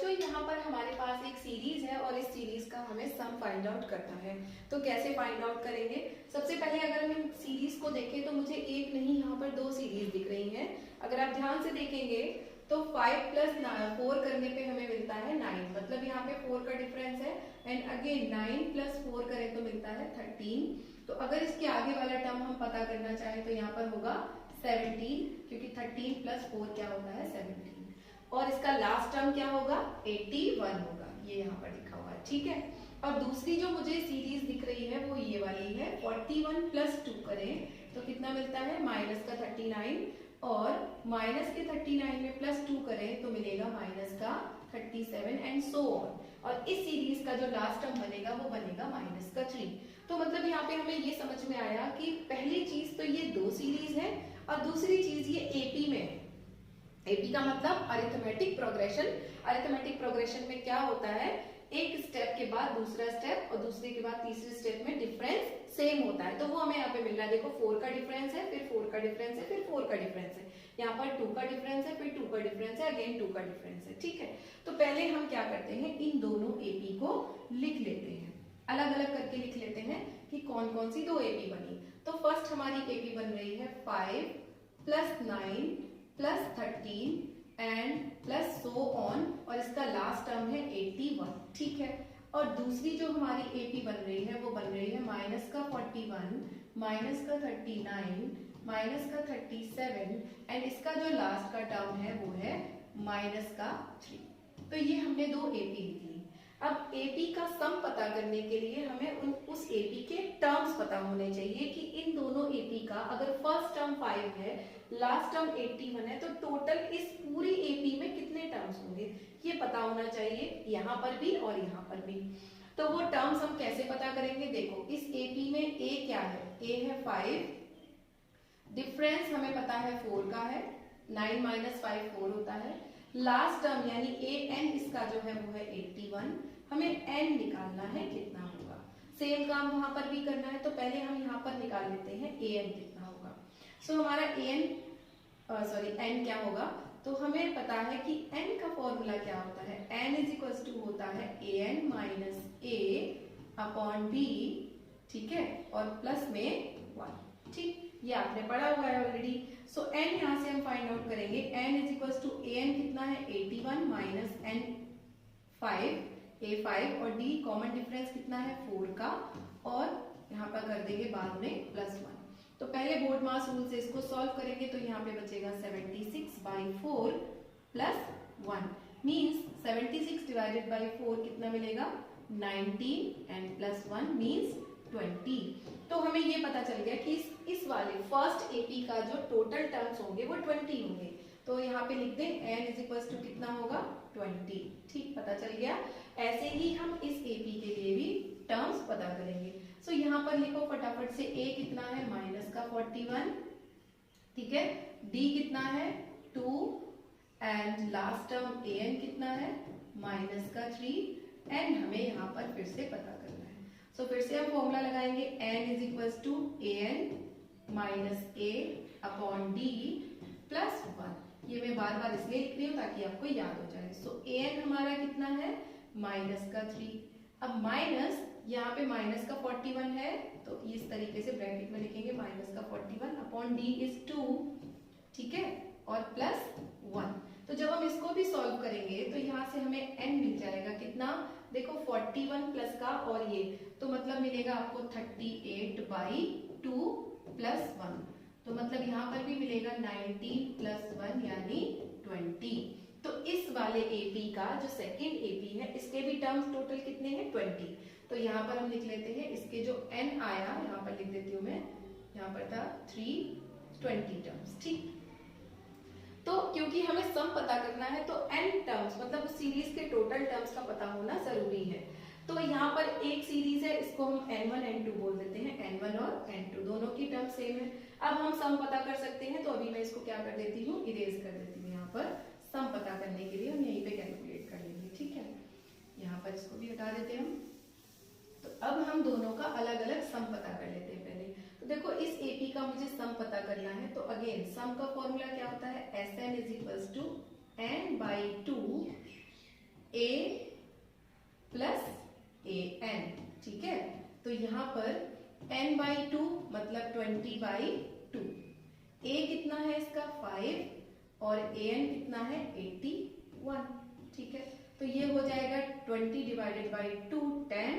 बच्चों यहाँ पर हमारे पास एक सीरीज है और इस सीरीज का हमें सम फाइंड आउट करना है। तो कैसे फाइंड आउट करेंगे? सबसे पहले अगर हम सीरीज को देखें तो मुझे एक नहीं यहाँ पर दो सीरीज दिख रही हैं। अगर आप ध्यान से देखेंगे तो 5 प्लस 4 करने पे हमें मिलता है 9, मतलब यहाँ पे 4 का डिफरेंस है। एंड अगेन 9 प्लस 4 करें तो मिलता है 13। तो अगर इसके आगे वाला टर्म हम पता करना चाहें तो यहाँ पर होगा 17, क्योंकि 13 प्लस 4 क्या होता है 17। और इसका लास्ट टर्म क्या होगा 81 होगा, ये यहाँ पर लिखा हुआ है, ठीक है। और दूसरी जो मुझे सीरीज दिख रही है वो ये वाली है। 41 प्लस 2 करें तो कितना मिलता है माइनस का 39, और माइनस के 39 में प्लस 2 करें तो मिलेगा माइनस का 37 एंड सो ऑन। और इस सीरीज का जो लास्ट टर्म बनेगा वो बनेगा माइनस का 3। तो मतलब यहाँ पे हमें ये समझ में आया कि पहली चीज तो ये दो सीरीज है और दूसरी चीज ये एपी में है। एपी का मतलब अरिथमेटिक प्रोग्रेशन। अरिथमेटिक प्रोग्रेशन में क्या होता है, एक स्टेप के बाद दूसरा स्टेप और दूसरे के बाद तीसरे स्टेप में डिफरेंस सेम होता है। तो वो हमें यहाँ पे मिल रहा है, देखो 4 का डिफरेंस है, फिर 4 का डिफरेंस है, फिर 4 का डिफरेंस है। यहाँ पर 2 का डिफरेंस है, फिर 2 का डिफरेंस है, अगेन 2 का डिफरेंस है, ठीक है। तो पहले हम क्या करते हैं, इन दोनों एपी को लिख लेते हैं, अलग अलग करके लिख लेते हैं कि कौन कौन सी दो एपी बनी। तो फर्स्ट हमारी एपी बन रही है 5 plus 9 plus 13 and plus so on, और इसका लास्ट टर्म है 81, ठीक है। और दूसरी जो हमारी एपी बन रही है वो बन रही है माइनस का 41, माइनस का 39, माइनस का 37 एंड इसका जो लास्ट का टर्म है वो है माइनस का 3। तो ये हमने दो एपी लिख ली। अब एपी का सम पता करने के लिए हमें उस एपी के टर्म्स पता होने चाहिए कि इन दोनों एपी का अगर फर्स्ट टर्म 5 है, लास्ट टर्म 81 है, तो टोटल इस पूरी एपी में कितने टर्म्स होंगे ये पता होना चाहिए, यहाँ पर भी और यहाँ पर भी। तो वो टर्म्स हम कैसे पता करेंगे? देखो इस एपी में ए क्या है, ए है 5, डिफरेंस हमें पता है 4 का है, 9 माइनस 5 4 होता है। लास्ट टर्म यानी ए एन इसका जो है वो है 81, हमें एन निकालना है कितना होगा। सेम काम वहां पर भी करना है, तो पहले हम यहाँ पर निकाल लेते हैं ए एन कितना होगा। सो हमारा एन क्या होगा, तो हमें पता है कि एन का फॉर्मूला क्या होता है, एन इज इक्वल टू होता है A N minus A upon B, ठीक है, और प्लस में 1, ठीक, ये आपने पढ़ा हुआ है ऑलरेडी। सो एन यहाँ से हम फाइंड आउट करेंगे, n is equal to a n कितना है 81 माइनस एन 5, ए 5 और डी कॉमन डिफरेंस कितना है 4 का, और यहाँ पर कर देंगे बाद में प्लस 1। तो पहले बोर्ड मास रूल से इसको सॉल्व करेंगे तो यहाँ पे बचेगा 76/4 प्लस 1 मीन्स 76 डिवाइडेड बाई 4 कितना मिलेगा 19 एंड प्लस 1 मीन्स 20। तो हमें ये पता चल गया कि इस वाले फर्स्ट एपी का जो टोटल टर्म्स होंगे वो 20 होंगे। तो यहाँ पे लिख दें n इज इक्वल टू कितना होगा 20, ठीक, पता चल गया। ऐसे ही हम इस एपी के लिए भी टर्म्स पता करेंगे। सो यहाँ पर लिखो फटाफट से, a कितना है माइनस का 41, ठीक है, d कितना है 2 एंड लास्ट टर्म an कितना है माइनस का 3 एंड हमें यहाँ पर फिर से पता करना है। सो फिर से हम फॉर्मूला लगाएंगे, n is equal to an minus a upon d plus 1। ये मैं बार बार इसलिए लिख रही हूँ ताकि आपको याद हो जाए। सो an हमारा कितना है माइनस का 3, अब माइनस यहाँ पे माइनस का 41 है तो इस तरीके से ब्रैकेट में लिखेंगे माइनस का 41 अपॉन डी इज 2, ठीक है, और प्लस 1। तो जब हम इसको भी सॉल्व करेंगे तो यहाँ से हमें n मिल जाएगा कितना, देखो 41 प्लस का और ये, तो मतलब मिलेगा आपको 38/2 प्लस 1। तो मतलब यहाँ पर भी मिलेगा 19 प्लस 1 यानी 20। तो इस वाले एपी का जो सेकेंड एपी है इसके भी टर्म्स टोटल कितने हैं 20। तो यहाँ पर हम लिख लेते हैं इसके जो n आया, यहाँ पर लिख देती हूँ मैं, यहाँ पर था 320 टर्म्स, ठीक। तो क्योंकि हमें सम पता करना है तो n टर्म्स मतलब उस सीरीज के टोटल टर्म्स का पता होना जरूरी है। तो यहाँ पर एक सीरीज है, इसको हम n1 n2 बोल देते हैं, n1 और n2 दोनों की टर्म सेम है। अब हम सम पता कर सकते हैं, तो अभी मैं इसको क्या कर देती हूँ, इरेज कर देती हूँ। यहाँ पर सम पता करने के लिए हम यहीं पे कैलकुलेट कर लेंगे, ठीक है, यहाँ पर इसको भी हटा देते हैं हम। तो अब हम दोनों का अलग अलग सम पता कर लेते हैं पहले। तो देखो इस एपी का मुझे सम पता करना है, तो अगेन सम का फॉर्मूला क्या होता है, Sn is equal to n/2 a plus an, ठीक है। तो यहाँ पर n/2 मतलब 20/2, a कितना है इसका 5 और an कितना है 81, ठीक है। तो ये हो जाएगा 20 डिवाइडेड बाई 2 10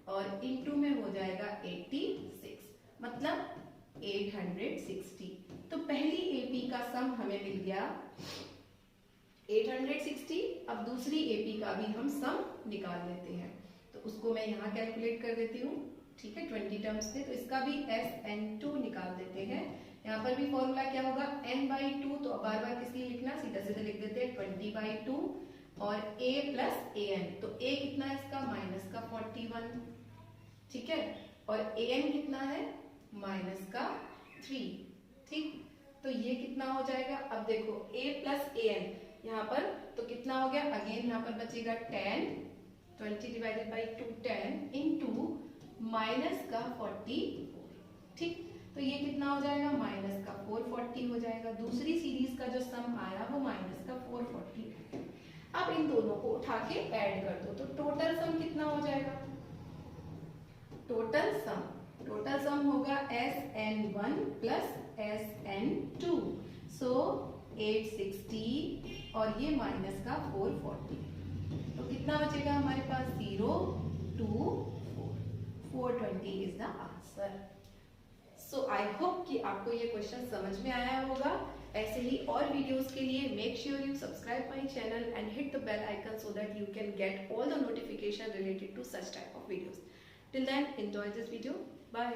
और इनटू में हो जाएगा 86 मतलब 860। तो पहली एपी का सम हमें मिल गया 860। अब दूसरी एपी का भी हम सम निकाल लेते हैं, तो उसको मैं यहाँ कैलकुलेट कर देती हूँ, ठीक है, 20 टर्म्स से। तो इसका भी SN2 निकाल देते हैं। यहाँ पर भी फॉर्मूला क्या होगा n/2, तो बार बार किस लिए लिखना, सीधा सीधा लिख देते हैं 20/2 और a प्लस an। तो a कितना है इसका माइनस का 41, ठीक है, और an कितना है माइनस का 3, ठीक। तो ये कितना हो जाएगा, अब देखो a प्लस an यहाँ पर तो कितना हो गया, अगेन यहाँ पर बचेगा 10, 20 डिवाइडेड बाई 2 10 इनटू माइनस का 44, ठीक। तो ये कितना हो जाएगा माइनस का 440 हो जाएगा। दूसरी सीरीज का जो सम आया वो माइनस का 440। अब इन दोनों को उठा के ऐड कर दो, तो टोटल सम कितना हो जाएगा, टोटल सम होगा SN1 प्लस SN2, सो 860 और ये माइनस का 440। तो कितना बचेगा हमारे पास 0 2 4 420 is the answer. So I hope कि आपको ये क्वेश्चन समझ में आया होगा। ऐसे ही और वीडियोस के लिए make sure you subscribe my channel and hit the bell icon so that you can get all the notification related to such type of videos. Till then, enjoy this video. Bye.